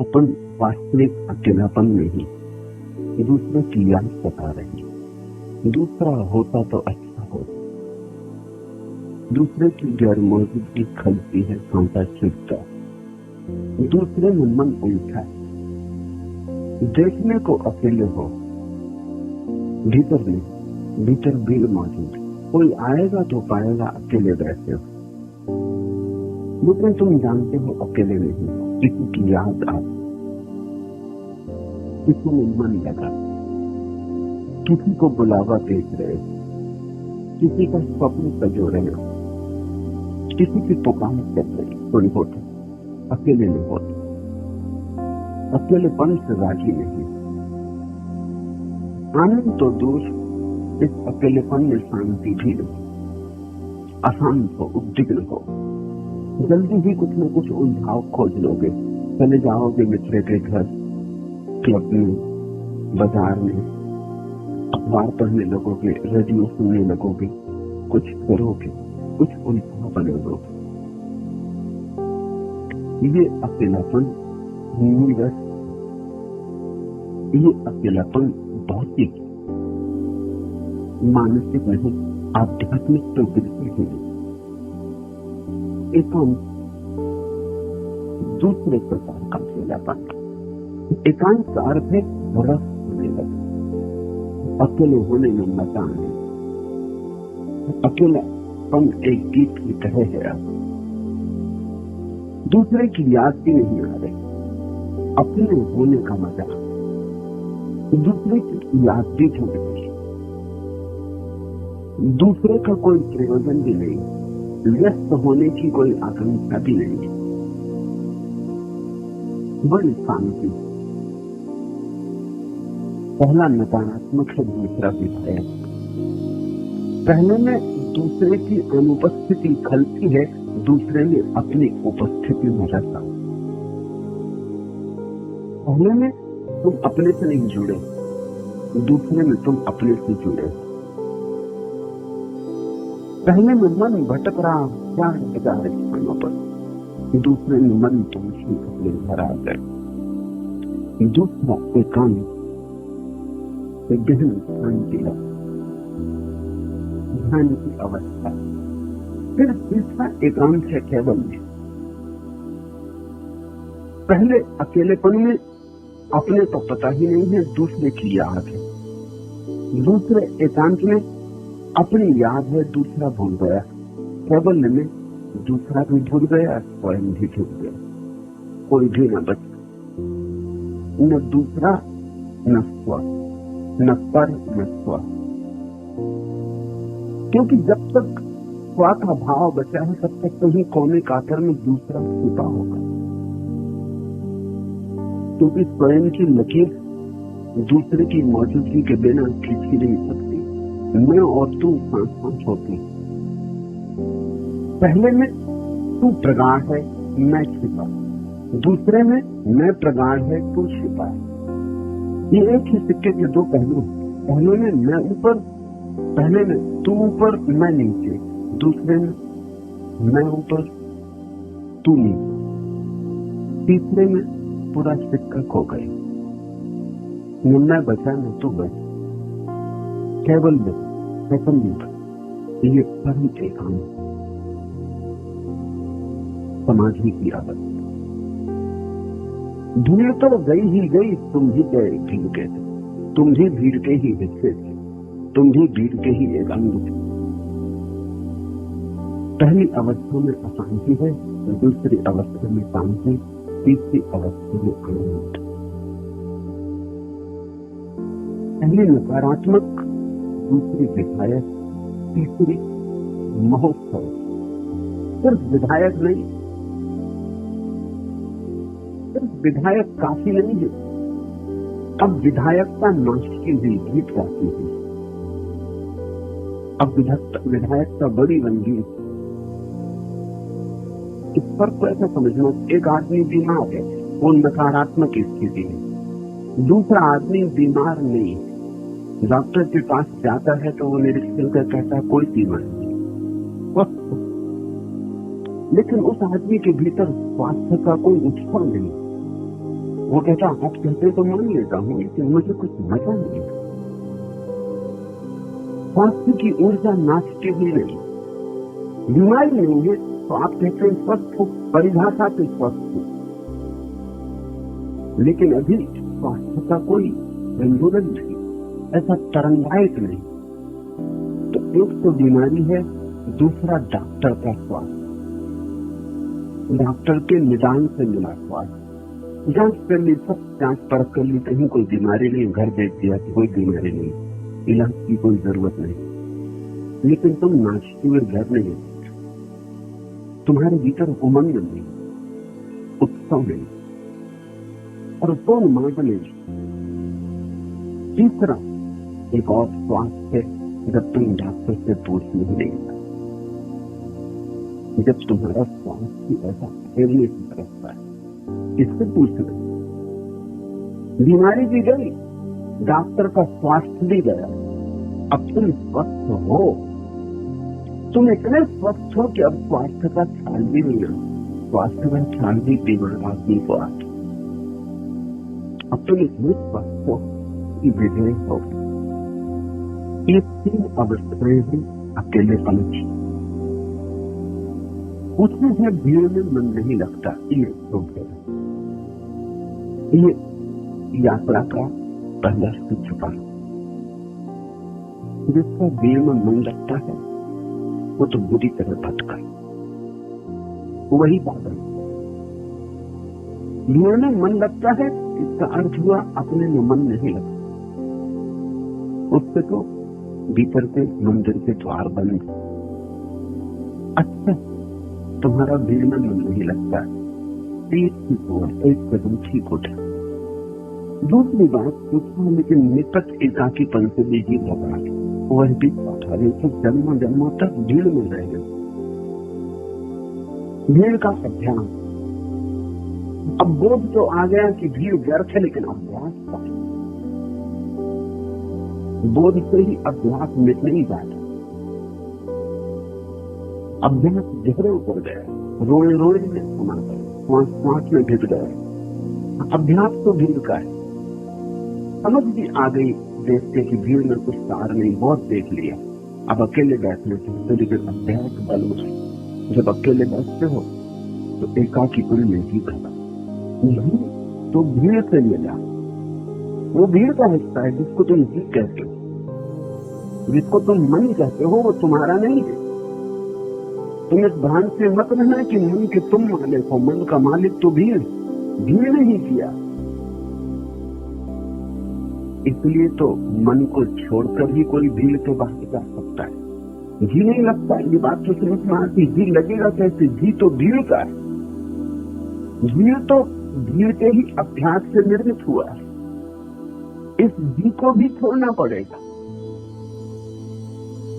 अपन वास्तविक अकेलापन में ही दूसरे की याद सता रहे हैं। दूसरा होता तो अच्छा होता। दूसरे की गैर मौजूदगी खलती है, कांटा चुभता। दूसरे में मन उलझा है। देखने को अकेले हो, भीतर नहीं, भीतर भीड़ मौजूद। कोई आएगा तो पाएगा अकेले बैठे हो, लेकिन तुम जानते हो अकेले नहीं हो। किसी की याद आती, किसी में मन लगा, किसी को बुलावा देख रहे हो, किसी का स्वप्न सजो रहे हो, किसी की पुकार कर रहे हो। कोई होता, अकेले नहीं होता। अकेलेपन से राजी नहीं। आनंद तो दूर, इस अकेलेपन में शांति भी नहीं। अशांत हो, उद्विग्न हो, जल्दी ही कुछ न कुछ उलझाव खोज लोगे। चले जाओगे मित्र के घर, क्लब में, बाजार में, अखबार पढ़ने लगोगे, रेडियो सुनने लगोगे, कुछ करोगे, कुछ उलझाव बनोगे। ये अकेलापन नीरस, ये अकेलापन भौतिक, मानसिक नहीं, आध्यात्मिक तो बिल्कुल ही नहीं। एकांत दूसरे प्रकार का अकेलापन। एकांत का अर्थ है रस होने लगे, अकेले होने में मजा आने। अकेलापन एक गीत की तरह है। दूसरे की याद भी नहीं आ रही, अपने होने का मजा। दूसरे की याद भी छूट गई, दूसरे का कोई प्रयोजन भी नहीं, व्यस्त होने की कोई आकांक्षा भी नहीं। बड़ी शांति। पहला नकारात्मक है, दूसरा विधायक। पहले में दूसरे की अनुपस्थिति खलती है, दूसरे में अपनी उपस्थिति में रहता। पहले में तुम अपने से नहीं जुड़े, दूसरे में तुम अपने से जुड़े। पहले में मन भटक रहा 4,000 स्थानों पर, दूसरे में मन तुमसे अपने घर आ गए। दूसरा एकांत से गहन शांति है, ध्यान की अवस्था। फिर तीसरा एकांत है केवल में। पहले अकेलेपन में अपने तो पता ही नहीं है, दूसरे की याद है। दूसरे एकांत में अपनी याद है, दूसरा भूल गया। केवल में दूसरा भी भूल गया, स्वयं भी भूल गया। कोई भी न बचा, न दूसरा न स्व, न पर न स्व। क्योंकि जब तक स्व का भाव बचा है, तब तक कहीं कोने कातर में दूसरा छुपा होगा। क्योंकि स्वयं की लकीर दूसरे की मौजूदगी के बिना खींची नहीं सकती। मैं और तू सांस होती। पहले में तू प्रगाढ़ है, मैं छिपा। दूसरे में मैं प्रगाढ़ है, तू छिपा है। ये एक ही सिक्के के दो पहलू। पहले में मैं ऊपर, पहले में तू ऊपर मैं नीचे, दूसरे में मैं ऊपर तू नीचे, तीसरे में पूरा सिक्का खो गए। न मैं बचा न तू बचा, केवल में ये परम एकांत समाधि की अवस्था। भीड़ तो गई ही गई, तुम ही गए भीड़ के, तुम भी भीड़ के ही हिस्से थे, तुम भी भीड़ के ही एक अंग थे। पहली अवस्था में अशांति है, दूसरी अवस्था में शांति, तीसरी अवस्था में आनंद। पहली नकारात्मक, दूसरी विधायक, तीसरी महोत्सव। सिर्फ विधायक नहीं, सिर्फ विधायक काफी नहीं है। अब विधायकता नाश की हुई, गीत गाती है। अब विधायकता बड़ी रंगीन। इस पर को ऐसा समझना, एक आदमी बीमार है, वो नकारात्मक स्थिति है। दूसरा आदमी बीमार नहीं है, डॉक्टर के पास जाता है तो वो निरीक्षण कर कहता है कोई बीमारी नहीं। लेकिन उस आदमी के भीतर स्वास्थ्य का कोई उत्सव नहीं। वो कहता आप कहते तो मान लेता हूँ, लेकिन मुझे कुछ मजा नहीं। स्वास्थ्य की ऊर्जा नाचती हुई नहीं, बीमारी नहीं है तो आप कहते हैं स्वस्थ हो, परिभाषा से स्वस्थ हो, लेकिन अभी स्वास्थ्य का कोई आंदोलन नहीं, ऐसा तरंगायित नहीं। तो एक तो बीमारी है, दूसरा डॉक्टर का स्वास्थ्य, डॉक्टर के निदान से मिला स्वास्थ्य। जांच कर ली, सब जांच परख कर ली, कहीं कोई बीमारी नहीं, घर भेज दिया कि कोई बीमारी नहीं, इलाज की कोई जरूरत नहीं। लेकिन तुम नाचते हुए घर नहीं, तुम्हारे भीतर उमंग नहीं, उत्सव नहीं और पूर्ण मांग नहीं। तीसरा एक और स्वास्थ्य है जब तुम डॉक्टर से पूछ नहीं, जब तुम्हारा स्वास्थ्य ऐसा फैलने की तरफ है, इससे पूछना। बीमारी भी गई, डॉक्टर का स्वास्थ्य भी गया, अब तुम स्वस्थ हो, तुम इतने स्वस्थ हो कि अब स्वास्थ्य का ख्याल भी नहीं है, स्वास्थ्य का ख्याल भी बीमार आदमी को आता। अब तुम इतने स्वस्थ हो कि विजय हो। ये 3 अवस्थाएं हैं अकेलेपन की। उसमें है भीड़ में मन नहीं लगता, ये ये यात्रा का पहला छुपा। जिसका भीड़ में मन लगता है वो तो बुरी तरह भटका, वही बादल। भीड़ में मन लगता है, इसका अर्थ हुआ अपने में मन नहीं लगता, उससे तो भीतर के मंदिर के द्वार बंद। अच्छा, तुम्हारा भीड़ में मन नहीं लगता, एक कदम ठीक उठा। दूसरी बात पूछा, लेकिन निकट एकाकीपन से भी जी घबरा, वह भी उठा रहे थे, जन्मों जन्मों तक भीड़ में रह गए। भीड़ का अभ्यास, अब बोध तो आ गया कि भीड़ व्यर्थ है, लेकिन अभ्यास का बोध से ही अभ्यास मिट नहीं जाता। अभ्यास गहरे उतर गया, रोए रोए में समा गए, श्वास श्वास में भिड़ गए। अभ्यास तो भीड़ का है। समझ भी आ गई देखते कि भीड़ में कुछ सार नहीं, बहुत देख लिया, अब अकेले बैठने से, लेकिन अभ्यास बल में। जब अकेले बैठते हो तो एकाकीपन में ही खड़ा, तो भीड़ से मिला, वो भीड़ का हिस्सा है जिसको तुम जी कहते हो, जिसको तुम मन कहते हो, वो तुम्हारा नहीं है। तुम इस भ्रांत से मत रहना कि मन के तुम मालिक हो, मन का मालिक तो भीड़ ने ही किया। इसलिए तो मन को छोड़कर भी कोई भीड़ के बाहर जा सकता है। जी नहीं लगता, ये बात तो समझ में आती, जी लगेगा कैसे? जी तो भीड़ का है, भीड़ तो भीड़ के ही अभ्यास से निर्मित हुआ है। इस जी को भी छोड़ना पड़ेगा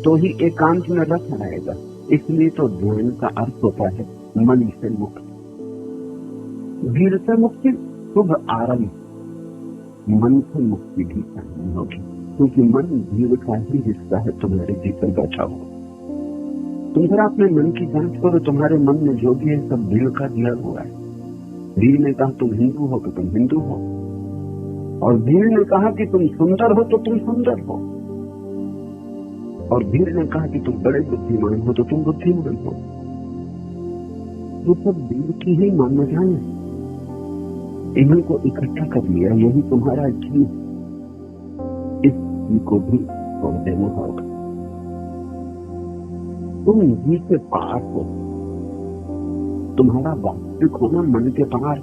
तो ही एकांत में रख आएगा। इसलिए तो ध्यान का अर्थ होता है मन से मुक्ति, भीड़ से मुक्ति, शुभ आरंभ। मन से मुक्ति भी चाहिए होगी, क्योंकि मन भीड़ का ही हिस्सा है, तुम्हारे भीतर बैठा हुआ। तुम जरा अपने मन की जांच करो, तुम्हारे मन में जो भी है सब भीड़ का दिया हुआ है। भीड़ ने कहा तुम हिंदू हो तो तुम हिंदू हो, और भीड़ ने कहा कि तुम सुंदर हो तो तुम सुंदर हो, और भीड़ ने कहा कि तुम बड़े बुद्धिमान हो तो तुम बुद्धिमान हो। तो सब भीड़ की ही मान्यताएं हैं, इन्हीं को इकट्ठा कर लिया, यही तुम्हारा जी। इस जी को भी छोड़ देना होगा। तुम जी से पार हो, तुम्हारा वास्तविक होना मन के पार,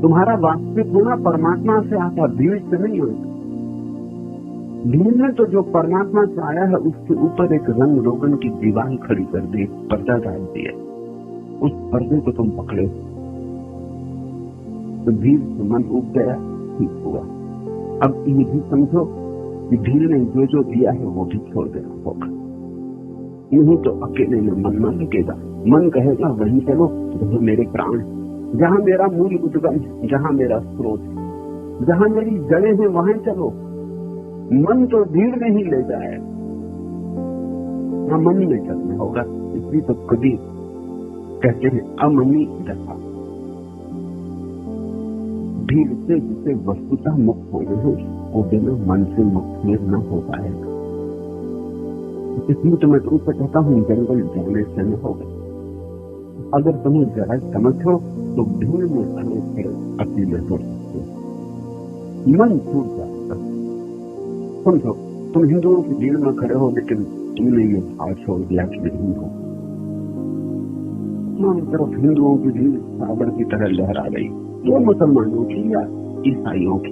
तुम्हारा वास्तविक होना परमात्मा से आता, भीड़ से नहीं होता। भीड़ ने तो जो परमात्मा से आया है उसके ऊपर एक रंग रोगन की दीवार खड़ी कर दी, पर्दा डाल दिया, उस पर्दे को तुम पकड़े तो भीड़ से मन उग गया, ठीक हुआ। अब ये भी समझो कि भीड़ ने जो जो दिया है वो भी छोड़ देना होगा, नहीं तो अकेले में मन ना लगेगा। मन कहेगा वहीं चलो जहाँ मेरे प्राण, जहाँ मेरा मूल उद्गम, जहाँ मेरा स्रोत, जहाँ मेरी जड़ें हैं वहां चलो। मन तो भीड़ में ही ले जाए, मन में चलना होगा। इसलिए तो कभी कहते हैं अमनी दशा, भीड़ से जिसे वस्तुतः मुक्त होना है वो बिना मन से मुक्त न हो पाएगा। इसलिए तो मैं तुमसे कहता हूँ जंगल जाने से न होगा। अगर तुम्हें जरा समझो तो भीड़ में खड़े अकेले हो सकते हो, मन छूट जाएगा। समझो तुम हिंदुओं की भीड़ में खड़े हो लेकिन तुमने ये भाव छोड़ दिया कि मैं हिंदू। तरफ हिंदुओं की भीड़ सागर की तरह लहरा गई, वो मुसलमानों की या ईसाइयों की,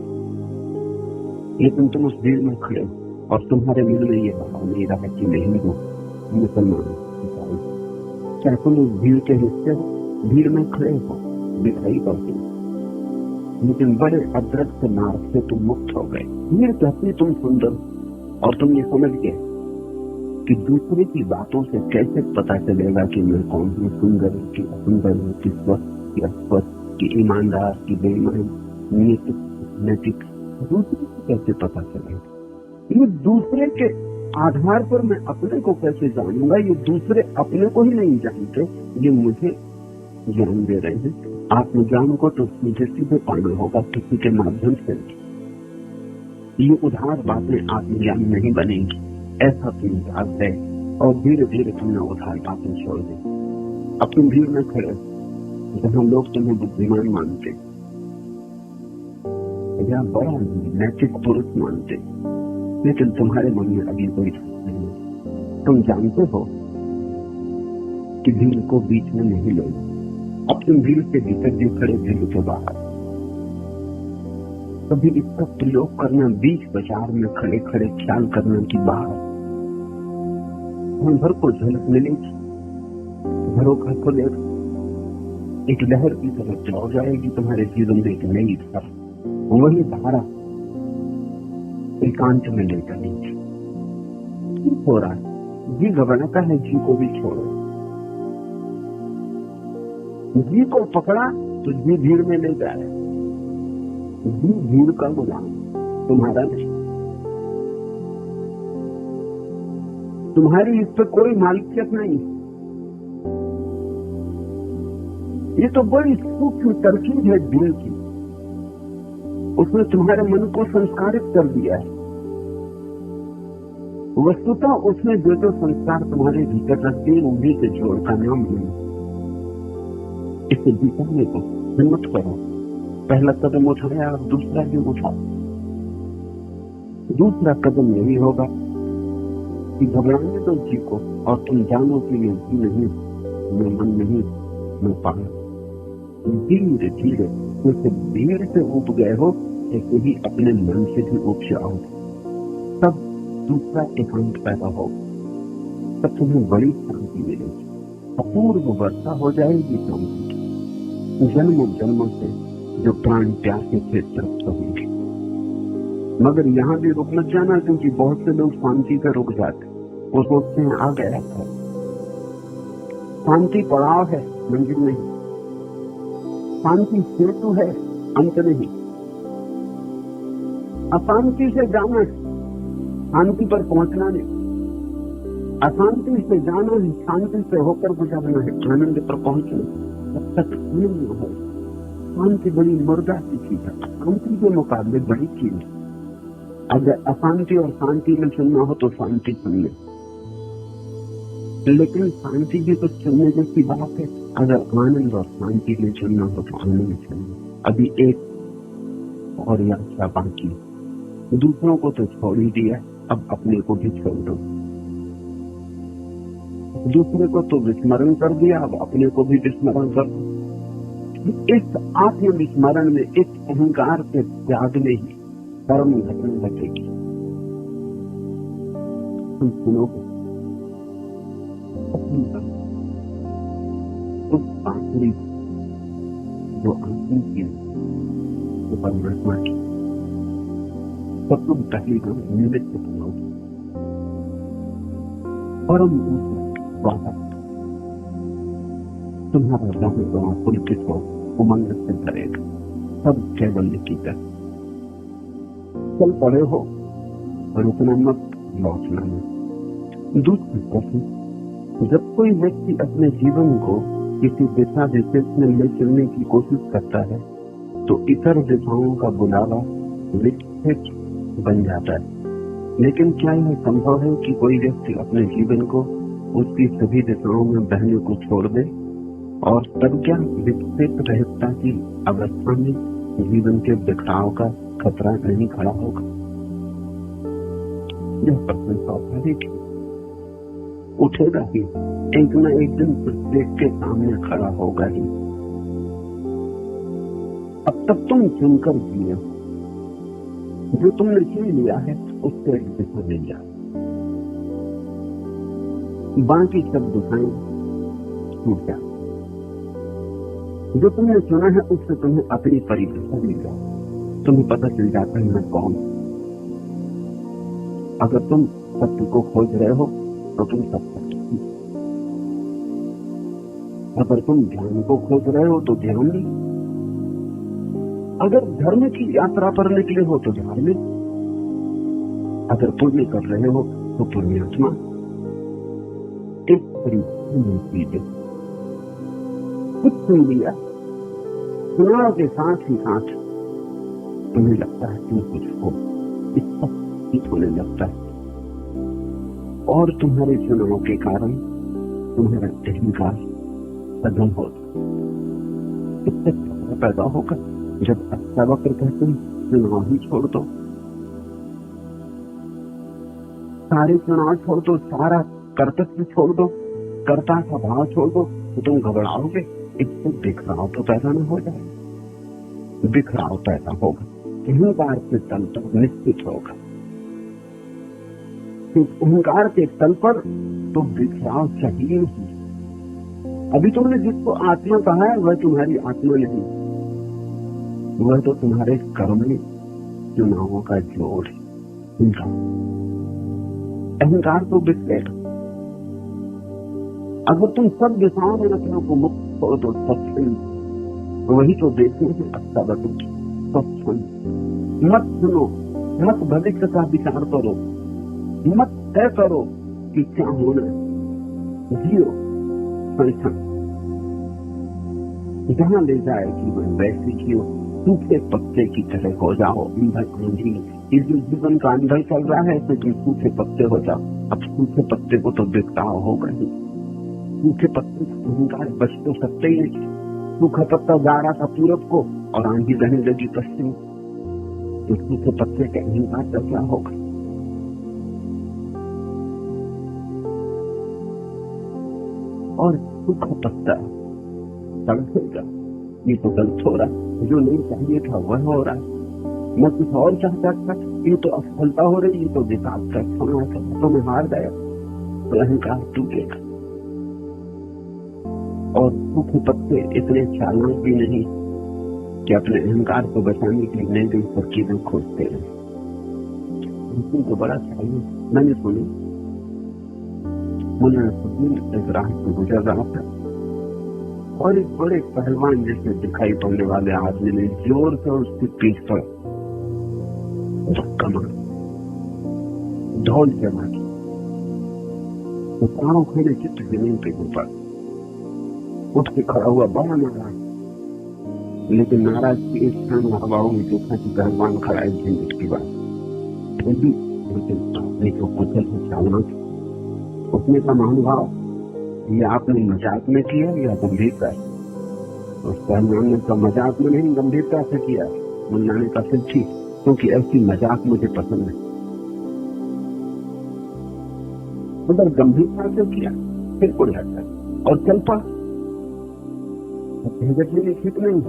लेकिन तुम उस भीड़ में खड़े हो और तुम्हारे मन में ये भाव नहीं रहा कि मैं हिंदू, मुसलमान, ईसाई। चाहे तुम उस भीड़ के हिस्से हो, भीड़ में खड़े हो, दिखाई पड़ते हो, लेकिन बड़े अदृश्य मार्ग से तुम मुक्त हो गए। भीड़ कहती तुम सुंदर, और तुम ये समझ गए कि दूसरे की बातों से कैसे पता चलेगा कि मैं कौन हूँ, सुंदर की असुंदर हूँ, कि स्वस्थ की अस्वस्थ, कि ईमानदार की बेईमान, नैतिक, दूसरे को कैसे पता चलेगा? ये दूसरे के आधार पर मैं अपने को कैसे जानूंगा? ये दूसरे अपने को ही नहीं जानते, ये मुझे ज्ञान दे रहे हैं। आत्मज्ञान को तो मुझे सीधे पाना होगा किसी के माध्यम से। ये उधार बातें आत्मज्ञान नहीं बनेंगी, ऐसा तुम जाग गए और धीरे धीरे तुमने उधार बातें छोड़ दी। अब तुम भीड़ में खड़े जहां लोग तुम्हें बुद्धिमान मानते या बड़ा नैतिक पुरुष मानते, लेकिन तुम्हारे मन में अभी कोई नहीं। तुम जानते हो कि भीड़ को बीच में नहीं लो। अब तुम भीड़ के भीतर भी खड़े, भीड़ के बाहर। कभी इसका प्रयोग करना बीच बाजार में खड़े खड़े ख्याल करना की बाहर भर को झलक मिलेगी, घरों का को एक लहर की तरह चढ़ जाएगी तुम्हारे जीवन में, एक नई धारा, वही धारा एकांत में ले जाएगी। हो रहा है जी घबराता है, जी को भी छोड़ो। जी को पकड़ा तो जी भीड़ में ले जाए। जी भीड़ का गुलाम, तुम्हारा नहीं। तुम्हारी इस पर कोई मालिकियत नहीं। ये तो बड़ी सूक्ष्म तरकीब है दिल की। उसने तुम्हारे मन को संस्कारित कर दिया है। वस्तुतः उसने जो संस्कार तुम्हारे भीतर रख दिए उन्हीं के जोड़ का नाम है। इसे जीतने को हिम्मत करो। पहला कदम उठाया, अब दूसरा भी उठाओ। दूसरा कदम यही होगा कि घबराने दो जी को और तुम जानो कि मैं जी नहीं, मैं मन नहीं, मैं पागल। धीरे धीरे जैसे भीड़ से उब गए हो ऐसे ही अपने मन से भी उब जाओ। तब दूसरा एकांत पैदा हो, तब तुम्हें बड़ी शांति मिलेगी, अपूर्व वर्षा हो जाएगी शांति की। जन्मों जन्मों से जो प्राण प्यासे थे तृप्त होंगे। मगर यहाँ भी रुक मत जाना, क्योंकि बहुत से लोग शांति पे रुक जाते, वो सोचते हैं आ गया था। शांति पड़ाव है, मंजिल नहीं। शांति सेतु है, अंत नहीं। अशांति से जाना, शांति पर पहुंचना नहीं। अशांति से जाना है, शांति से होकर गुजरना है, आनंद पर पहुंचना। जब तक आनंद हो, शांति बड़ी मुर्दा की चीज है, शांति के मुकाबले बड़ी चीज है। अगर अशांति और शांति में चुनना हो तो शांति चुन ले, लेकिन शांति भी तो चुनने जैसी बात है। अगर आनंद और शांति में चुनना हो तो आनंद चुनना। अभी एक और यात्रा बाकी, दूसरों को तो छोड़ ही दिया, अब अपने को भी छोड़ दो। दूसरे को तो विस्मरण कर दिया, अब अपने को भी विस्मरण कर दो। इस आत्म विस्मरण में, इस अहंकार के त्याग में ही परम घटना घटेगी। तुम सुनोगे उस आखिरी जो अंतिम की तो परमात्मा की, तब तुम पहली को निमित्त सुनोगे। परम वादा तुम्हारा रहो पुलकित हो, उमंग से भरेगा, सब केवल की तरह। चल पड़े हो, रुकना मत, लौटना मत। दूसरी प्रश्न, जब कोई व्यक्ति अपने जीवन को किसी दिशा विशेष में ले चलने की कोशिश करता है तो इतर दिशाओं का बुलावा विक्षिप्त बन जाता है। लेकिन क्या यह संभव है कि कोई व्यक्ति अपने जीवन को उसकी सभी दिशाओं में बहने को छोड़ दे, और तब क्या विकसित रहता की अवस्था में जीवन के बिखराव का खतरा नहीं खड़ा होगा? यह प्रश्न स्वाभाविक है, उठेगा ही, एक न एक दिन प्रत्येक के सामने खड़ा होगा ही। अब तक तुम चुनकर जिए, जो तुमने चुन लिया है उससे एक दिशा मिल जाए, बाकी सब दिशाएं छूट जाए। जो तुमने चुना है उससे तुम्हें अपनी परिभाषा मिल जाए, तुम्हें पता चल जाता है मैं कौन। अगर तुम सत्य को खोज रहे हो तो तुम सत्य, अगर तुम ध्यान को खोज रहे हो तो ध्यान नहीं, अगर धर्म की यात्रा पर निकले हो तो धार्मिक, अगर पुण्य कर रहे हो तो पुण्यात्मा। एक तरीके कुछ सुन लिया, सुनाव के साथ ही साथ तुम्हें लगता है तुम कुछ हो, इस होने लगता है, और तुम्हारे चुनाव के कारण तुम्हारा अहंकार सदम होता इससे पैदा होगा। जब अच्छा वक्त कहते हैं चुनाव ही छोड़ दो, सारे चुनाव छोड़ दो, सारा कर्तव्य छोड़ दो, कर्ता का भाव छोड़ दो, तो तुम घबराओगे, इससे बिखराव तो पैदा न हो जाए। बिखराव पैदा होगा, अहंकार के तल पर निश्चित होगा। अहंकार के तल पर तो बिखराव चाहिए ही। अभी तुमने जिसको आत्मा कहा है वह तुम्हारी आत्मा नहीं, वह तो तुम्हारे कर्म चुनावों का जोड़ है। अहंकार तो बिखरेगा। अगर तुम सब दिशाओं में अपने को मुक्त हो तो सत्संग वही तो देखने से अच्छा बटू। सत्संग मत सुनो, मत भविष्य का विचार करो, मत तय करो कि क्या होना है, जियो संसार जहां ले जाए जीवन वैसे जियो, सूखे पत्ते की तरह हो जाओ। आंधी इस जीवन का अंदर चल रहा है तो तुम सूखे पत्ते हो जाओ। अब सूखे पत्ते को तो बिखराव होगा ही, सूखे पत्ते अहंकार बच तो सकते ही नहीं। सूखा पत्ता जा रहा था पूरब को और आंधी बहने लगी पश्चिम, तो सूखे पत्ते के अहंकार का क्या होगा? और सूखा पत्ता तड़पेगा, ये तो गलत हो रहा है, जो नहीं चाहिए था वह हो रहा है। मैं कुछ और चाहता था, ये तो असफलता हो रही, ये तो विकास का होना था, तो मैं हार गया, तो अहंकार टूटेगा। और सूखे पत्ते इतने चालाक भी नहीं कि अपने अहंकार को बचाने के लिए नई नई तरकीबें खोजते हैं। उनको बड़ा चाहिए। मैंने सुनी, मुन्ना नसरुद्दीन एक राह से गुजर रहा था और एक बड़े पहलवान जैसे दिखाई पड़ने वाले आदमी ने जोर से उसकी पीठ पर धक्का मारा, ढोल जमा की, तो पांव खड़े चित्त जमीन पे ऊपर उठ के खड़ा हुआ, बड़ा नाराज। लेकिन नाराज की एक क्षण हवाओं में देखा कि पहलवान खड़ा है झंझट की बात, फिर भी अपने को कुशल से चालना। उसने का महानुभाव, ये आपने मजाक में किया या गंभीरता है? उस पहलवान ने तो मजाक में नहीं गंभीरता से किया। मुन्ना ने कहा फिर ठीक, क्योंकि ऐसी मजाक मुझे पसंद है। उधर गंभीरता से किया, फिर कोई हटा और चल पड़ा। ठीक नहीं,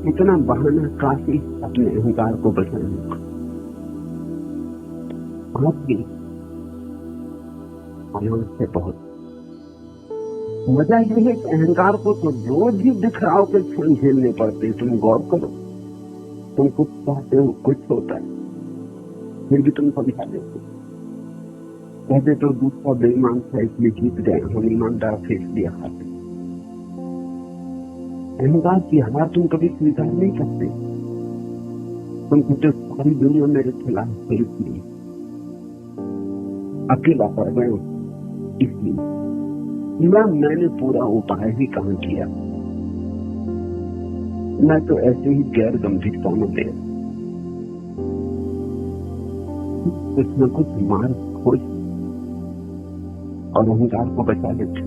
इतना बहाना काफी अपने अहंकार को बचाने का। से बहुत मजा यह है कि अहंकार को तो रोज ही बिखराव के क्षण झेलने पड़ते। तुम गौर करो, तुम कुछ चाहते हो, कुछ होता है, फिर भी तुम समझा देते। कहते तो दूसरा बेईमान था इसलिए जीत गए, हम ईमानदार थे इसलिए हारे। अहंकार की हार तुम कभी स्वीकार नहीं करते। तुम कहते सारी दुनिया मेरे खिलाफ है इसलिए, अकेला पड़ गए इसलिए। मैंने पूरा उपाय ही कहाँ किया, मैं तो ऐसे ही गैर गंभीरता में ले कुछ न कुछ मार्ग खोज और अहंकार को बचा लेते।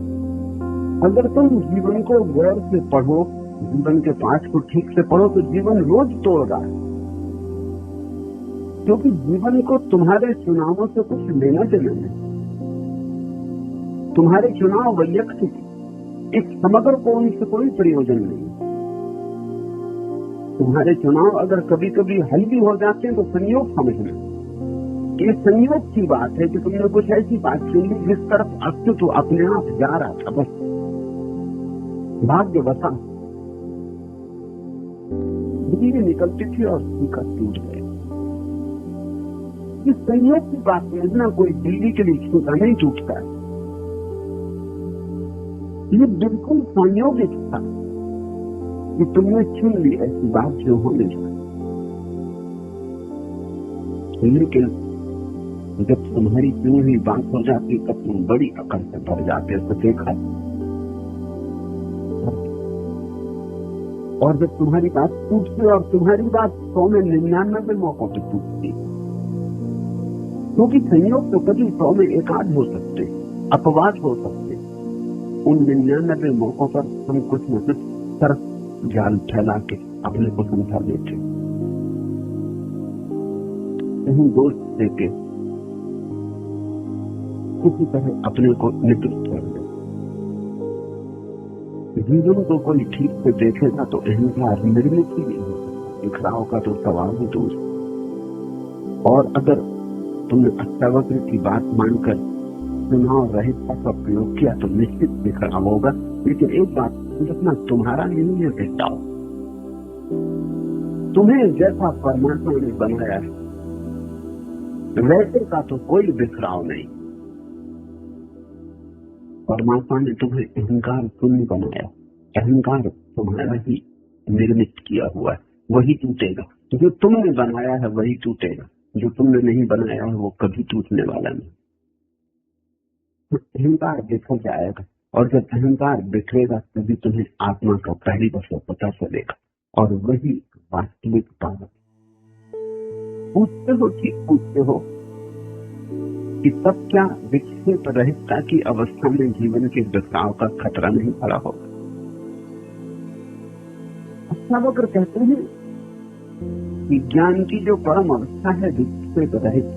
अगर तुम जीवन को गौर से पढ़ो, जीवन के पाठ को ठीक से पढ़ो, तो जीवन रोज तोड़ रहा है, क्योंकि जीवन को तुम्हारे चुनावों से कुछ लेना देना नहीं। तुम्हारे चुनाव वैयक्तिक, इस समग्र को उनसे कोई प्रयोजन नहीं। तुम्हारे चुनाव अगर कभी कभी हल भी हो जाते हैं तो संयोग समझना, ये संयोग की बात है कि तुमने कुछ ऐसी बात सुनी जिस तरफ अस्तित्व अपने आप जा रहा था, बस भाग्य बसा धीरे निकलती थी और सीखा टूट गए। इस संयोग की बात समझना, कोई दिल्ली के लिए छूटा नहीं टूटता है, ये बिल्कुल संयोगिक था कि तुमने चुन ली ऐसी बात जो होने जाए। लेकिन जब तुम्हारी चुनी हुई बात हो जाती तब तुम बड़ी अकल से भर जाते हो, देखा। और जब तुम्हारी बात टूटती, और तुम्हारी बात 100 में 99 मौकों पर टूटती, क्योंकि संयोग तो कभी 100 में एकाध हो सकते, अपवाद हो सकते। उन 99 मौकों पर हम कुछ न कुछ तरफ जाल फैला के अपने को समझा लेते, कहीं दोस्त देके किसी तरह अपने को निवृत्त कर दे। जीवन को कोई ठीक से देखेगा तो अहंकार निर्मित ही नहीं हो सकता, बिखराव का तो सवाल ही दूर। और अगर तुमने अष्टावक्र की बात मानकर चुनाव रहित का प्रयोग किया तो निश्चित बिखराव होगा। लेकिन एक बात समझना, तुम्हारा नहीं है बिखराव, तुम्हें जैसा परमात्मा ने बनाया है वैसे का तो कोई बिखराव नहीं। परमात्मा ने तुम्हें अहंकार शून्य बनाया, अहंकार तुम्हारा ही निर्मित किया हुआ है, वही टूटेगा। जो तुमने बनाया है वही टूटेगा, जो तुमने नहीं बनाया है वो कभी टूटने वाला नहीं। अहंकार बिखर जाएगा, और जब अहंकार बिखरेगा तभी तुम्हें आत्मा का पहली दफा पता चलेगा, और वही वास्तविक पावर। पूछते हो, ठीक पूछते हो कि तब क्या विक्षेप रहितता की अवस्था में जीवन के बिखराव का खतरा नहीं खड़ा होगा? अष्टावक्र कहते हैं कि ज्ञान की जो परम अवस्था है विक्षेप रहित।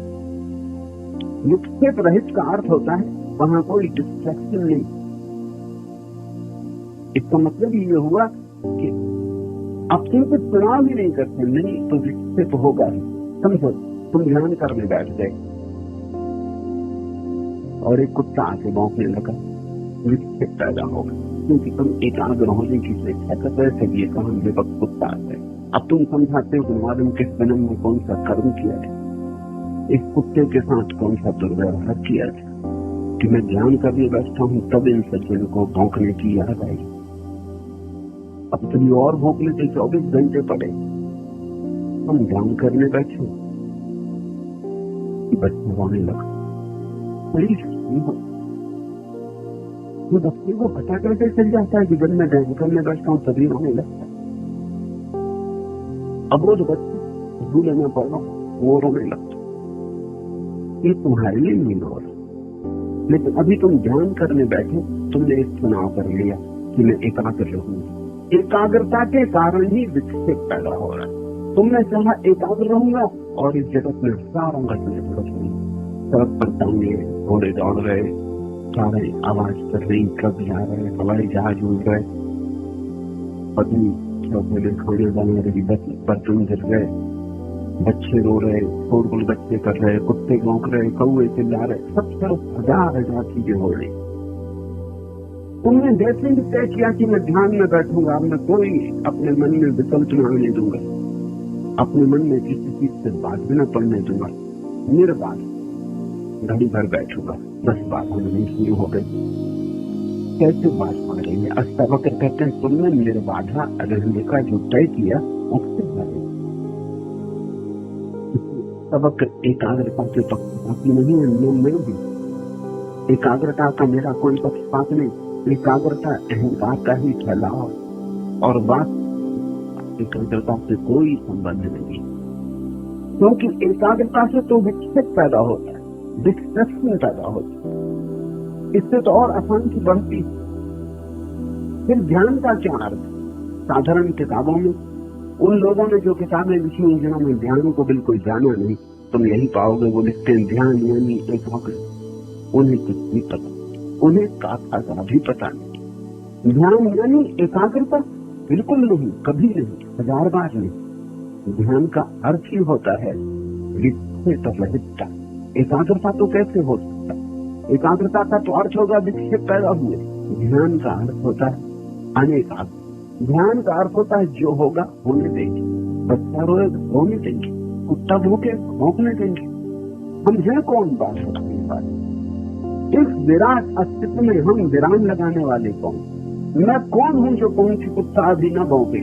विक्षेप रहित का अर्थ होता है वहां कोई डिस्ट्रैक्शन नहीं। इसका मतलब ये हुआ कि अब तुम कुछ चुनाव ही नहीं करते, नहीं तो विक्षेप होगा। समझो, तुम ध्यान करने बैठ गए और एक कुत्ता आके भौंकने लगा, विक्षेप पैदा होगा, क्योंकि तुम एकाग्र होने की चेष्टा कर रहे थे। ये कहा विभक्त कुत्ता आता है। अब तुम समझाते हो कि मालूम किस जन्म में कौन सा कर्म किया है, इस कुत्ते के साथ कौन सा दुर्व्यवहार किया था कि मैं ध्यान करने बैठा हूँ तब इन सज्जन को भौंकने की याद आई। अब कभी और भौंक लेते 24 घंटे पड़े, हम ध्यान करने बैठे, बच्चे रोने लगा। बड़ी वो बच्चे को पता कैसे चल जाता है कि जब मैं ध्यान करने बैठता हूँ तभी रोने लगता है। अब वो जो बच्चे झूले में पड़ रहा वो रोने लगता, ये तुम्हारे लिए नहीं हो रहा। लेकिन अभी तुम ध्यान करने बैठे, तुमने एक चुनाव कर लिया कि मैं एकाग्र रहूंगा। एकाग्रता के कारण ही विक्षेप पैदा हो रहा है। तुमने कहा एकाग्र रहूंगा और इस जगत में सारों घटने पड़ेंगे, सड़क पर टांगे घोड़े दौड़ रहे, कारें आवाज कर रही, ट्रक जा रहे, हवाई जहाज उड़ रहे, पत्नी चौके में खाने बना रही, बर्तन गिर गए, बच्चे रो रहे, शोरगुल बच्चे कर रहे, कुत्ते भौंक रहे, कौवे चिल्ला रहे, सब तरफ हजार चीजें हो रही। तुमने जैसे ही तय किया कि मैं ध्यान में बैठूंगा, मैं कोई अपने मन में विकल्प न आने दूंगा, अपने मन में किसी चीज से बात भी न पड़ने दूंगा, निर्बाध घड़ी भर बैठूंगा, बस बात होनी शुरू हो गई। कैसे बात पड़ रही है? अष्टावक्र कहते हैं तुमने निर्बाधा रहने का जो तय किया उससे भरे। अष्टावक्र एकाग्रता के पक्षपात नहीं है, मैं भी एकाग्रता का मेरा कोई पक्षपात नहीं। एकाग्रता अहंकार का ही फैलाव, और बात एकाग्रता से कोई संबंध नहीं, क्योंकि एकाग्रता से तो विक्षेप पैदा होता है, डिस्ट्रैक्शन पैदा होता है, इससे तो और अशांति बढ़ती। फिर ध्यान का क्या अर्थ? साधारण किताबों में उन लोगों ने जो किताबें लिखी हैं जिन्होंने ध्यान को बिल्कुल जाना नहीं, तुम यही पाओगे वो लिखते हैं ध्यान यानी एकाग्रता। उन्हें कुछ भी पता, उन्हें काथा का भी पता नहीं। ध्यान यानी एकाग्रता बिल्कुल नहीं, कभी नहीं, 1000 बार नहीं। ध्यान का अर्थ ही होता है विक्षेप रहितता। एकाग्रता तो कैसे हो सकता? एकाग्रता का तो अर्थ होगा विक्षेप पैदा हुए। ध्यान का अर्थ होता है अनेकाग्र। ध्यान का अर्थ होता है जो होगा होने देंगे, बच्चा रोएगा रोने देंगे, कुत्ता भूखे भौंकने देंगे। हम हैं कौन बात करने वाले? इस विराट अस्तित्व में हम विराम लगाने वाले कौन? मैं कौन हूँ जो कहूँ कि कुत्ता अभी न भौंके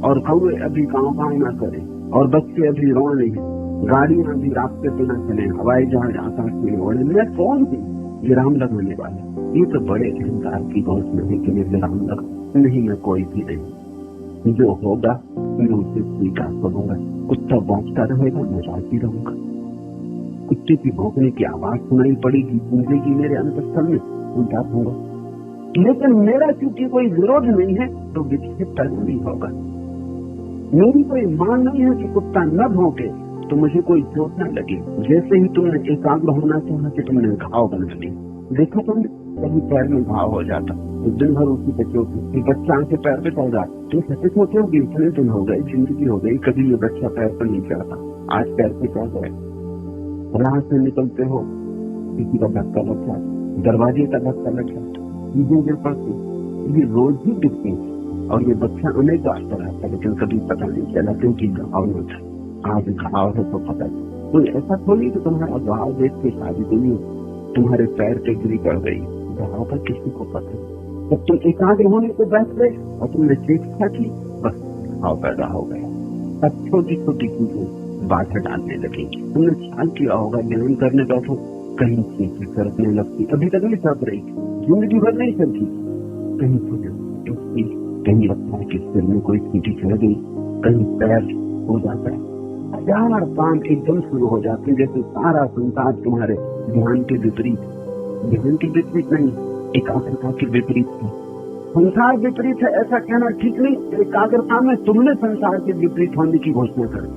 और कौवे अभी काँव न करे और बच्चे अभी रोए नहीं, गाड़ियां भी रास्ते पे न चले, हवाई जहाज आकाश में उड़े? मैं कौन हूँ विराम लगाने वाले? ये तो बड़े अहंकार की घोषणा है कि मैं विराम लगा नहीं, मैं कोई भी नहीं। जो होगा मैं उसे स्वीकार करूंगा। कुत्ता भौंकता रहेगा, मैं राजी रहूंगा। कुत्ते की भौंकने की आवाज सुनाई पड़ेगी, गूंजेगी मेरे अंतस्थल में, उल्टा होगा। लेकिन मेरा क्योंकि कोई विरोध नहीं है तो विक्षेप पैदा नहीं होगा। मेरी कोई मांग नहीं है कि कुत्ता न भौंके तो मुझे कोई चोट न लगे। जैसे ही तुमने एकाग्र होना चाहा कि तुमने घाव बना ली, देखो तुमने कभी पैर में घाव हो जाता तो दिन भर उसी पे चोट, बच्चा आके पैर पे चल जाता, तुम सचेत होते हो कि इतने दिन हो गए, जिंदगी हो गई, कभी ये बच्चा पैर पर नहीं चढ़ता, आज पैर पे चढ़ गए। राह से निकलते हो, किसी का धक्का लग जाता, दरवाजे का धक्का लग जाता, चीजें गिर पड़ती, ये रोज ही दिखती है। और ये बच्चा अनेक बार चला था लेकिन कभी पता नहीं चला क्योंकि घाव न था। आज घाव है तो पता नहीं। कोई ऐसा थोड़ी कि तुम्हारा घाव देख के शादी तो नहीं, तुम्हारे पैर पे गिरी पड़ गई, घाव का किसी को पता नहीं। जब तुम एकाग्र होने को बैठ गए और तुमने चेष्टा की, बस घाव पैदा हो गया। अब छोटी छोटी चीजें बाधा डालने लगेगी। तुमने ख्याल किया होगा ध्यान करने बैठो, कहीं चीजें सरकने लगती, अभी तक नहीं सरक रही, जिंदगी भर नहीं सरकी, कहीं छोटे, कहीं लगता है कि सिर में कोई सीटी चढ़ गई, कहीं पैर हो जाता है। 1000 काम एकदम शुरू हो जाते हैं, जैसे सारा संसार तुम्हारे ध्यान के विपरीत। ध्यान के विपरीत नहीं, एकाग्रता के विपरीत है। संसार विपरीत है ऐसा कहना ठीक नहीं। एकाग्रता में तुमने संसार के विपरीत होने की घोषणा कर।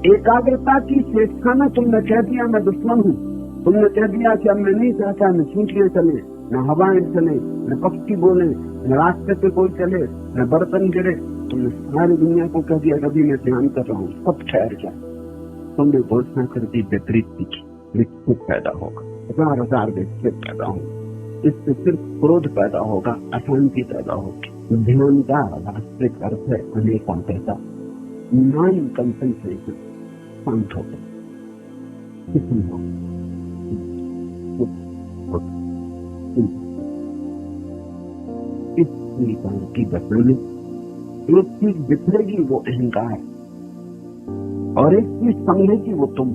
एकाग्रता की चेष्टा में तुमने कह दिया मैं दुश्मन हूँ, तुमने कह दिया कि अब मैं नहीं चाहता न चींटियां चले, न हवाएं चले, न पक्षी बोले, न रास्ते पे कोई चले, न बर्तन गिरे। तुमने सारी दुनिया को कह दिया कभी मैं ध्यान कर रहा हूँ, सब ठहर जाए। तुमने घोषणा कर दी विपरीत की, विक्षेप पैदा होगा, 1000 विक्षेप पैदा होगा। इससे सिर्फ क्रोध पैदा होगा, अशांति पैदा होगी। ध्यान का वास्तविक अर्थ है अनेकाग्रता, नॉन कंसंट्रेशन, शांत होकर इस विचार की घटना में एक चीज बिखरेगी वो अहंकार, और एक चीज समझेगी वो तुम।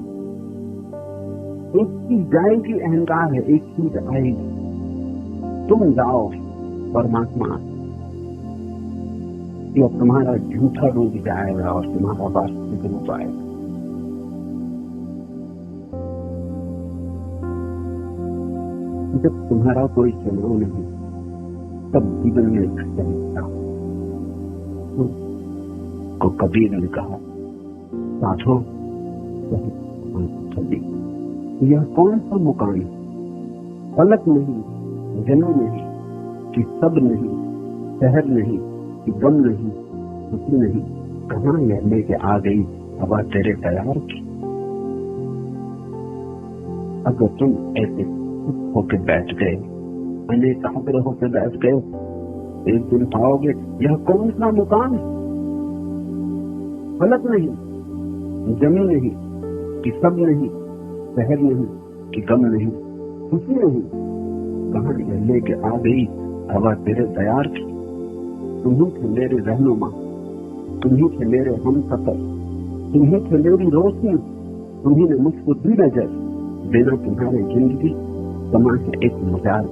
एक चीज जाएगी अहंकार है, एक चीज आएगी तुम जाओ परमात्मा। ये तुम्हारा झूठा रूप जाएगा और तुम्हारा वास्तविक रूप आएगा। जब तुम्हारा कोई चुनाव नहीं तब जीवन में समस्या को कबीर ने कहा, साधो यह कौन सा मुकाम है? फलक नहीं, जन्म नहीं, कि सब नहीं, शहर नहीं, कि गम नहीं, खुशी नहीं, कहाँ यह लेके आ गई हवा तेरे तैयार की। अगर तुम ऐसे होके बैठ गए, अनेकाग्र होके बैठ गए, एक दिन पाओगे यह कौन सा मुकाम है? फलक नहीं, जमीन नहीं, कि सब नहीं, शहर नहीं, कि गम नहीं, खुशी नहीं, कहाँ यह लेके आ गई हवा तेरे तैयार की। तुम्ही थे मेरे रहनुमा, तुम्ही थे मेरे हम सफर, तुम्ही थे मेरी रोशनी, तुम्ही ने मुझको दी नजर। बिना तुम्हारे जिंदगी समा है एक मजार।